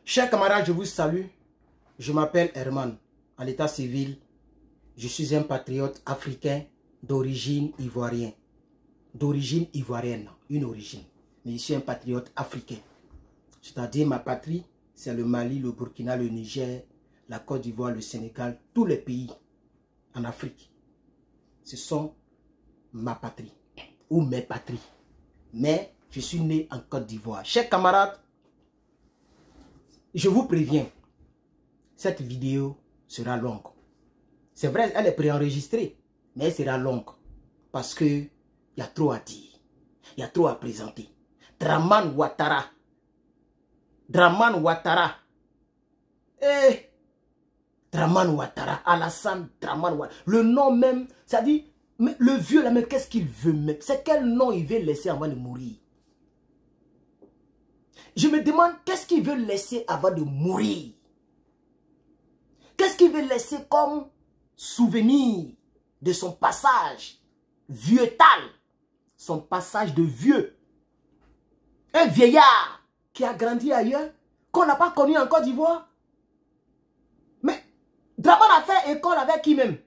Chers camarades, je vous salue. Je m'appelle Herman. À l'état civil, je suis un patriote africain d'origine ivoirienne. D'origine ivoirienne, une origine. Mais je suis un patriote africain. C'est-à-dire ma patrie, c'est le Mali, le Burkina, le Niger, la Côte d'Ivoire, le Sénégal, tous les pays en Afrique. Ce sont ma patrie ou mes patries. Mais je suis né en Côte d'Ivoire. Chers camarades, je vous préviens, cette vidéo sera longue. C'est vrai, elle est préenregistrée, mais elle sera longue. Parce que il y a trop à dire. Il y a trop à présenter. Dramane Ouattara. Dramane Ouattara. Dramane Ouattara. Alassane Dramane Ouattara. Le nom même, ça dit, mais le vieux là, mais qu'est-ce qu'il veut même? C'est quel nom il veut laisser avant de mourir? Je me demande, qu'est-ce qu'il veut laisser avant de mourir? Qu'est-ce qu'il veut laisser comme souvenir de son passage vieux-tal? Son passage de vieux. Un vieillard qui a grandi ailleurs, qu'on n'a pas connu en Côte d'Ivoire. Mais Dramane a fait école avec qui même?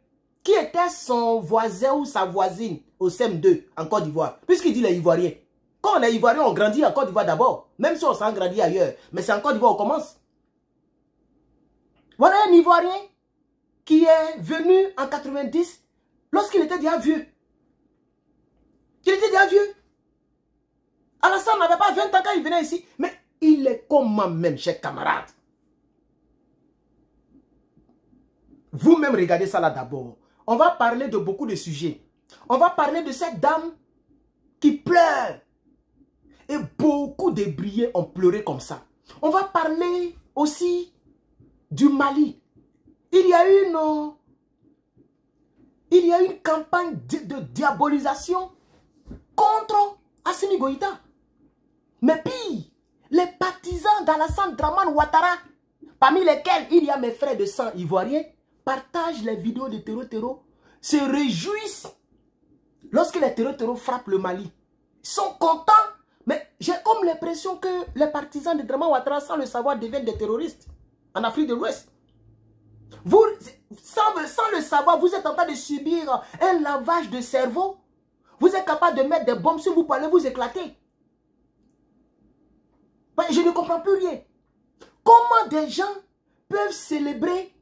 Qui était son voisin ou sa voisine au CM2 en Côte d'Ivoire? Puisqu'il dit les Ivoiriens. Quand on est Ivoirien, on grandit en Côte d'Ivoire d'abord. Même si on s'en grandit ailleurs. Mais c'est en Côte d'Ivoire qu'on commence. Voilà un Ivoirien qui est venu en 90 lorsqu'il était déjà vieux. Il était déjà vieux. Alassane n'avait pas 20 ans quand il venait ici. Mais il est comme moi-même, chers camarades. Vous-même regardez ça là d'abord. On va parler de beaucoup de sujets. On va parler de cette dame qui pleure. Et beaucoup de brillés ont pleuré comme ça. On va parler aussi du Mali. Il y a une campagne de diabolisation contre Assimi Goïta. Mais pire, les partisans d'Alassane Dramane Ouattara, parmi lesquels il y a mes frères de sang ivoiriens, partagent les vidéos de terreau, se réjouissent lorsque les terreau frappent le Mali. Ils sont contents, mais j'ai comme l'impression que les partisans de Dramane Ouattara, sans le savoir, deviennent des terroristes en Afrique de l'Ouest. Vous, sans le savoir, vous êtes en train de subir un lavage de cerveau. Vous êtes capable de mettre des bombes sur vous, allez vous éclater. Je ne comprends plus rien. Comment des gens peuvent célébrer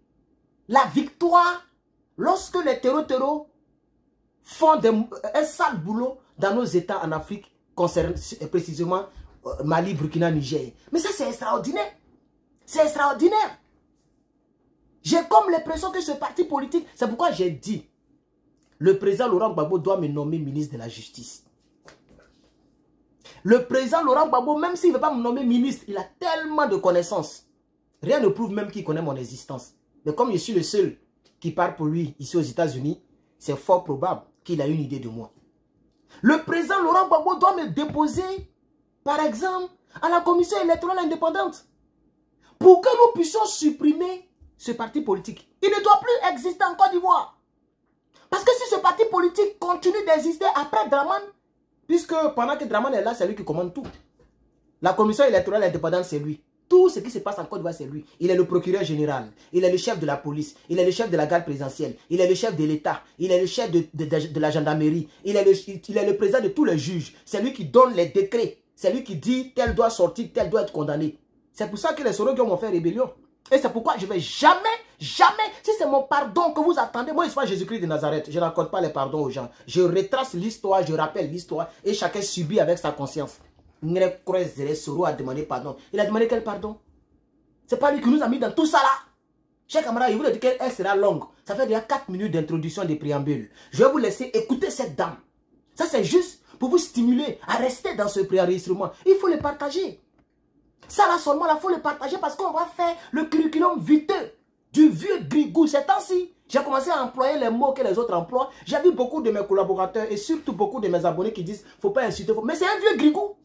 la victoire lorsque les terreau font un sale boulot dans nos États en Afrique, concernant précisément Mali, Burkina, Niger. Mais ça, c'est extraordinaire. C'est extraordinaire. J'ai comme l'impression que ce parti politique, c'est pourquoi j'ai dit, le président Laurent Gbagbo doit me nommer ministre de la Justice. Le président Laurent Gbagbo, même s'il ne veut pas me nommer ministre, il a tellement de connaissances. Rien ne prouve même qu'il connaît mon existence. Mais comme je suis le seul qui parle pour lui ici aux États-Unis, c'est fort probable qu'il a une idée de moi. Le président Laurent Gbagbo doit me déposer, par exemple, à la commission électorale indépendante pour que nous puissions supprimer ce parti politique. Il ne doit plus exister en Côte d'Ivoire. Parce que si ce parti politique continue d'exister après Dramane, puisque pendant que Dramane est là, c'est lui qui commande tout. La commission électorale indépendante, c'est lui. Tout ce qui se passe en Côte d'Ivoire, c'est lui. Il est le procureur général. Il est le chef de la police. Il est le chef de la garde présidentielle. Il est le chef de l'État. Il est le chef de la gendarmerie. Il est le président de tous les juges. C'est lui qui donne les décrets. C'est lui qui dit tel doit sortir, tel doit être condamné. C'est pour ça que les Sorogues m'ont fait rébellion. Et c'est pourquoi je ne vais jamais, si c'est mon pardon que vous attendez, moi je suis pas Jésus-Christ de Nazareth, je n'accorde pas les pardons aux gens. Je retrace l'histoire, je rappelle l'histoire et chacun subit avec sa conscience. Soro a demandé pardon. Il a demandé quel pardon? C'est pas lui qui nous a mis dans tout ça là. Chers camarades, il vous dit qu'elle sera longue. Ça fait déjà 4 minutes d'introduction des préambules. Je vais vous laisser écouter cette dame. Ça c'est juste pour vous stimuler à rester dans ce préenregistrement. Il faut le partager. Ça là seulement, il faut le partager parce qu'on va faire le curriculum vitae du vieux grigou. Ces temps-ci, j'ai commencé à employer les mots que les autres emploient. J'ai vu beaucoup de mes collaborateurs et surtout beaucoup de mes abonnés qui disent faut pas insulter. Mais c'est un vieux grigou.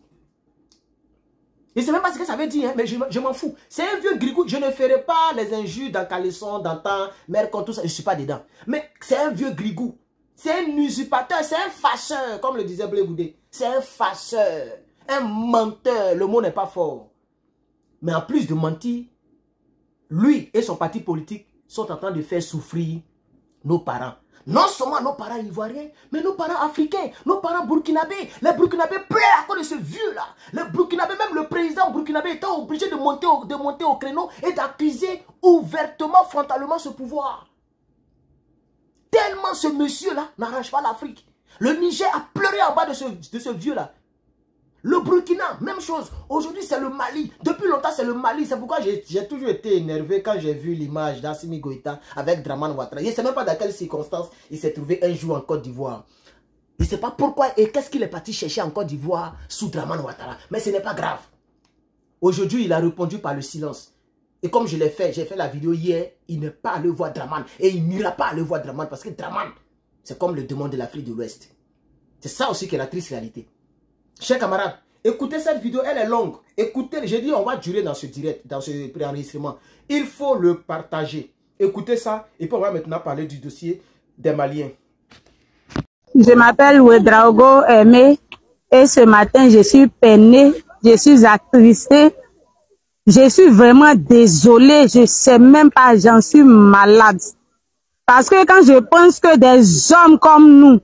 Je ne sais même pas ce que ça veut dire, hein, mais je m'en fous. C'est un vieux grigou. Je ne ferai pas les injures dans caleçon, dans temps, mère, tout ça. Je ne suis pas dedans. Mais c'est un vieux grigou. C'est un usurpateur, c'est un fâcheur, comme le disait Blé Goudé. C'est un fâcheur, un menteur. Le mot n'est pas fort. Mais en plus de mentir, lui et son parti politique sont en train de faire souffrir nos parents. Non seulement nos parents ivoiriens, mais nos parents africains, nos parents burkinabés. Les burkinabés pleurent à cause de ce vieux-là. Les burkinabés, même le président burkinabé était obligé de monter au créneau et d'accuser ouvertement, frontalement ce pouvoir. Tellement ce monsieur-là n'arrange pas l'Afrique. Le Niger a pleuré en bas de ce vieux-là. Le Burkina, même chose. Aujourd'hui, c'est le Mali. Depuis longtemps, c'est le Mali. C'est pourquoi j'ai toujours été énervé quand j'ai vu l'image d'Assimi Goïta avec Dramane Ouattara. Je ne sais même pas dans quelles circonstances il s'est trouvé un jour en Côte d'Ivoire. Je ne sais pas pourquoi et qu'est-ce qu'il est parti chercher en Côte d'Ivoire sous Dramane Ouattara. Mais ce n'est pas grave. Aujourd'hui, il a répondu par le silence. Et comme je l'ai fait, j'ai fait la vidéo hier, il n'est pas allé voir Dramane. Et il n'ira pas aller voir Dramane parce que Dramane, c'est comme le démon de l'Afrique de l'Ouest. C'est ça aussi qui est la triste réalité. Chers camarades, écoutez cette vidéo, elle est longue. Écoutez, j'ai dit on va durer dans ce direct, dans ce préenregistrement. Il faut le partager. Écoutez ça et puis on va maintenant parler du dossier des Maliens. Je m'appelle Ouedraogo Aimé et ce matin je suis peinée, je suis attristée. Je suis vraiment désolée, je sais même pas, j'en suis malade. Parce que quand je pense que des hommes comme nous,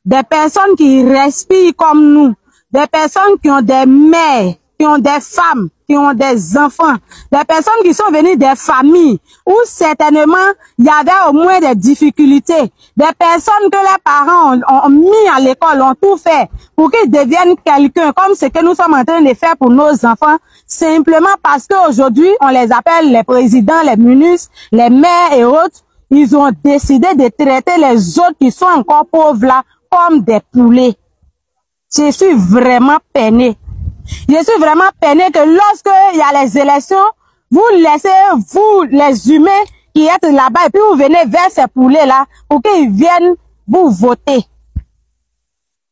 des personnes qui respirent comme nous, des personnes qui ont des mères, qui ont des femmes, qui ont des enfants, des personnes qui sont venues des familles où certainement il y avait au moins des difficultés, des personnes que les parents ont mis à l'école, ont tout fait pour qu'ils deviennent quelqu'un, comme ce que nous sommes en train de faire pour nos enfants, simplement parce qu'aujourd'hui on les appelle les présidents, les ministres, les maires et autres, ils ont décidé de traiter les autres qui sont encore pauvres là comme des poulets. Je suis vraiment peinée. Je suis vraiment peinée que lorsque il y a les élections, vous laissez, vous les humains qui êtes là-bas, et puis vous venez vers ces poulets-là pour qu'ils viennent vous voter.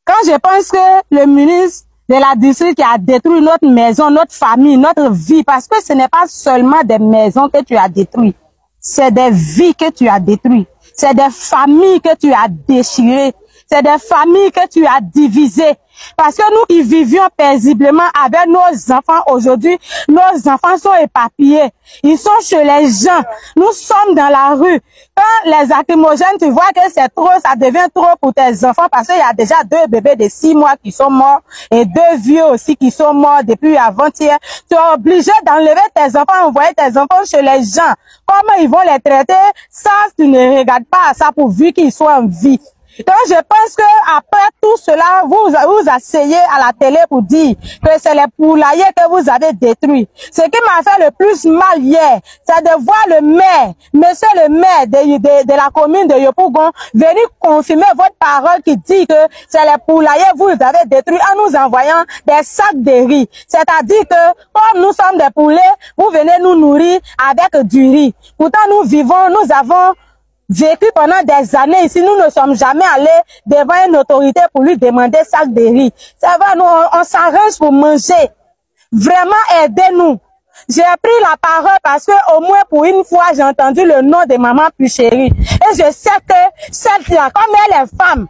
Quand je pense que le ministre de la district qui a détruit notre maison, notre famille, notre vie, parce que ce n'est pas seulement des maisons que tu as détruites, c'est des vies que tu as détruites, c'est des familles que tu as déchirées, c'est des familles que tu as divisées. Parce que nous qui vivions paisiblement avec nos enfants aujourd'hui, nos enfants sont éparpillés. Ils sont chez les gens. Nous sommes dans la rue. Quand les lacrymogènes, tu vois que c'est trop, ça devient trop pour tes enfants parce qu'il y a déjà 2 bébés de 6 mois qui sont morts et 2 vieux aussi qui sont morts depuis avant-hier. Tu es obligé d'enlever tes enfants, envoyer tes enfants chez les gens. Comment ils vont les traiter? Ça, tu ne regardes pas à ça pourvu qu'ils soient en vie. Donc je pense que après tout cela, vous asseyez à la télé pour dire que c'est les poulaillers que vous avez détruits. Ce qui m'a fait le plus mal hier, c'est de voir le maire, monsieur le maire de la commune de Yopougon, venir confirmer votre parole qui dit que c'est les poulaillers que vous avez détruits en nous envoyant des sacs de riz. C'est-à-dire que comme nous sommes des poulets, vous venez nous nourrir avec du riz. Pourtant nous avons vécu pendant des années ici, nous ne sommes jamais allés devant une autorité pour lui demander sac de riz. Ça va, nous, on s'arrange pour manger. Vraiment, aidez-nous. J'ai pris la parole parce que au moins pour une fois, j'ai entendu le nom de maman Puchérie. Et je sais que celle-là, comme elle est femme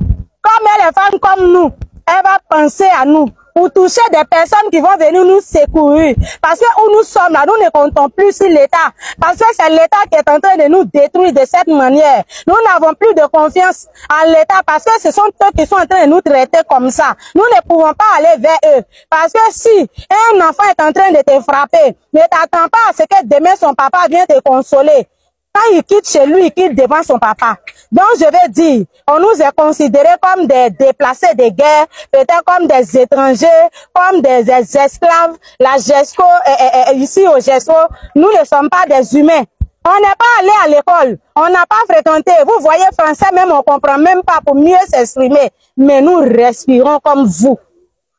comme nous, elle va penser à nous. Pour toucher des personnes qui vont venir nous secourir. Parce que où nous sommes là, nous ne comptons plus sur l'État. Parce que c'est l'État qui est en train de nous détruire de cette manière. Nous n'avons plus de confiance en l'État parce que ce sont eux qui sont en train de nous traiter comme ça. Nous ne pouvons pas aller vers eux. Parce que si un enfant est en train de te frapper, ne t'attends pas à ce que demain son papa vienne te consoler. Quand il quitte chez lui, il quitte devant son papa. Donc, je vais dire, on nous est considérés comme des déplacés de guerre, peut-être comme des étrangers, comme des esclaves. La GESCO, ici au GESCO, nous ne sommes pas des humains. On n'est pas allé à l'école, on n'a pas fréquenté. Vous voyez, français même, on comprend même pas pour mieux s'exprimer. Mais nous respirons comme vous.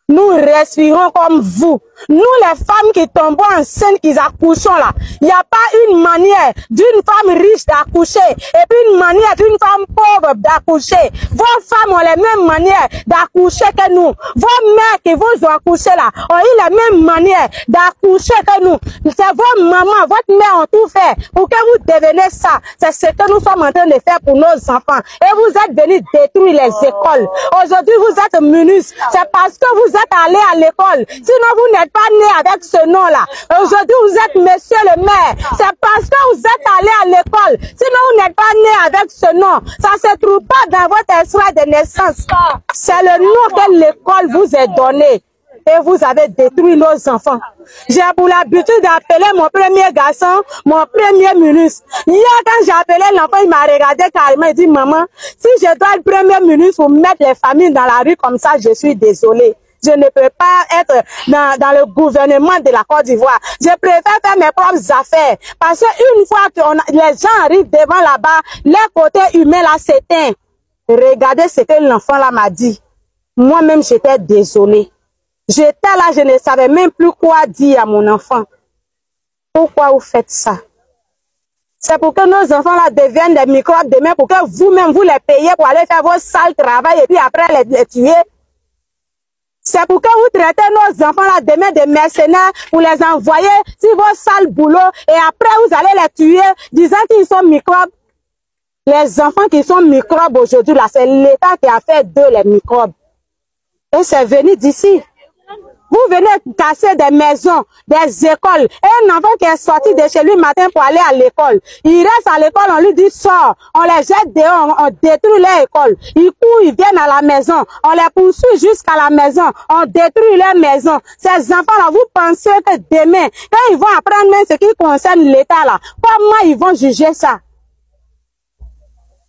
Nous respirons comme vous. Nous, les femmes qui tombent enceintes, qui accouchons là, il n'y a pas une manière d'une femme riche d'accoucher et puis une manière d'une femme pauvre d'accoucher. Vos femmes ont les mêmes manières d'accoucher que nous. Vos mères qui vous ont accouché là ont eu la même manière d'accoucher que nous. C'est vos mamans, votre mère ont tout fait pour que vous deveniez ça. C'est ce que nous sommes en train de faire pour nos enfants. Et vous êtes venus détruire les écoles. Aujourd'hui, vous êtes ministres. C'est parce que vous vous êtes allé à l'école. Sinon, vous n'êtes pas né avec ce nom-là. Aujourd'hui, vous êtes monsieur le maire. C'est parce que vous êtes allé à l'école. Sinon, vous n'êtes pas né avec ce nom. Ça se trouve pas dans votre extrait de naissance. C'est le nom que l'école vous a donné. Et vous avez détruit nos enfants. J'ai pour l'habitude d'appeler mon premier garçon, mon premier ministre. Hier, quand j'ai appelé l'enfant, il m'a regardé carrément. Il dit, maman, si je dois être premier ministre pour mettre les familles dans la rue comme ça, je suis désolée. Je ne peux pas être dans le gouvernement de la Côte d'Ivoire. Je préfère faire mes propres affaires. Parce qu'une fois que les gens arrivent devant là-bas, leur côté humain là s'éteint. Regardez ce que l'enfant là m'a dit. Moi-même, j'étais désolée. J'étais là, je ne savais même plus quoi dire à mon enfant. Pourquoi vous faites ça? C'est pour que nos enfants là deviennent des microbes demain, pour que vous-même vous les payez pour aller faire vos sales travail et puis après les tuer. C'est pour que vous traitez nos enfants là demain de mercenaires pour les envoyer sur vos sales boulots et après vous allez les tuer disant qu'ils sont microbes. Les enfants qui sont microbes aujourd'hui là, c'est l'État qui a fait d'eux les microbes. Et c'est venu d'ici. Vous venez casser des maisons, des écoles. Et un enfant qui est sorti de chez lui matin pour aller à l'école. Il reste à l'école, on lui dit sort. On les jette dehors, on détruit leur école. Ils courent, ils viennent à la maison. On les poursuit jusqu'à la maison. On détruit leur maison. Ces enfants-là, vous pensez que demain, quand ils vont apprendre même ce qui concerne l'État là, comment ils vont juger ça?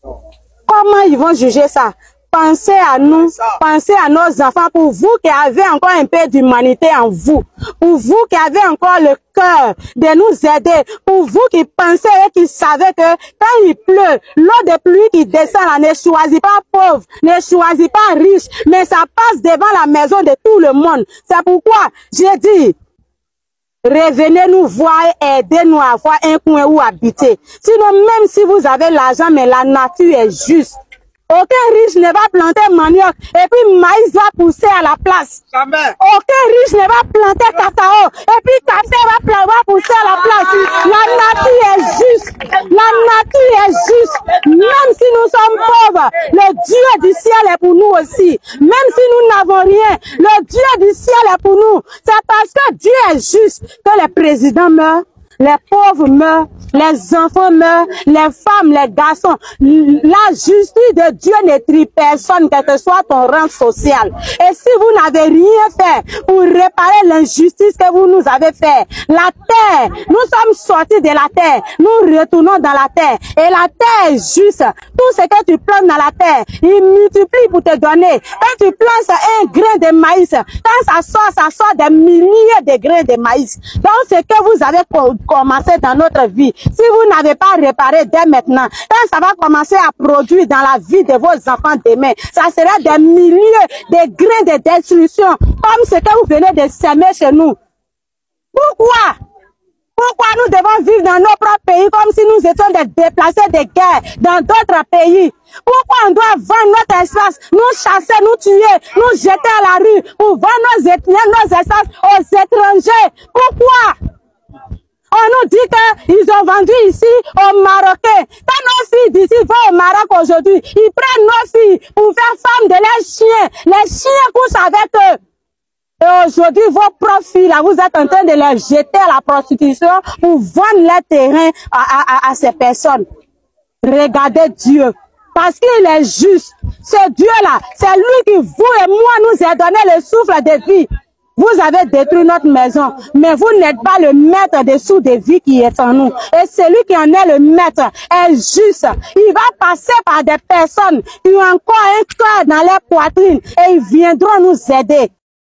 Comment ils vont juger ça? Pensez à nous, pensez à nos enfants, pour vous qui avez encore un peu d'humanité en vous, pour vous qui avez encore le cœur de nous aider, pour vous qui pensez et qui savez que quand il pleut, l'eau de pluie qui descend là ne choisit pas pauvre, ne choisit pas riche, mais ça passe devant la maison de tout le monde. C'est pourquoi j'ai dit, revenez nous voir et aidez-nous à avoir un coin où habiter. Sinon, même si vous avez l'argent, mais la nature est juste. Aucun riche ne va planter manioc et puis maïs va pousser à la place. Jamais. Aucun riche ne va planter cacao et puis café va pousser à la place. La nature est juste. La nature est juste. Même si nous sommes pauvres, le Dieu du ciel est pour nous aussi. Même si nous n'avons rien, le Dieu du ciel est pour nous. C'est parce que Dieu est juste que les présidents meurent. Les pauvres meurent, les enfants meurent, les femmes, les garçons. La justice de Dieu ne trie personne, quel que soit ton rang social. Et si vous n'avez rien fait pour réparer l'injustice que vous nous avez fait, la terre, nous sommes sortis de la terre, nous retournons dans la terre. Et la terre est juste. Tout ce que tu plantes dans la terre, il multiplie pour te donner. Quand tu plantes un grain de maïs, quand ça sort des milliers de grains de maïs. Donc, ce que vous avez commencer dans notre vie. Si vous n'avez pas réparé dès maintenant, quand ça va commencer à produire dans la vie de vos enfants demain, ça sera des milliers de grains de destruction, comme ce que vous venez de semer chez nous. Pourquoi? Pourquoi nous devons vivre dans nos propres pays comme si nous étions des déplacés de guerre dans d'autres pays? Pourquoi on doit vendre notre espace, nous chasser, nous tuer, nous jeter à la rue pour vendre nos espaces aux étrangers? Pourquoi? On nous dit qu'ils ont vendu ici aux Marocains. Quand nos filles d'ici vont au Maroc aujourd'hui, ils prennent nos filles pour faire femmes de leurs chiens. Les chiens couchent avec eux. Et aujourd'hui, vos propres filles, là, vous êtes en train de les jeter à la prostitution pour vendre leur terrain à ces personnes. Regardez Dieu. Parce qu'il est juste. Ce Dieu-là, c'est lui qui, vous et moi, nous a donné le souffle de vie. Vous avez détruit notre maison, mais vous n'êtes pas le maître des sous de vie qui est en nous. Et celui qui en est le maître est juste. Il va passer par des personnes qui ont encore un cœur dans leur poitrine et ils viendront nous aider.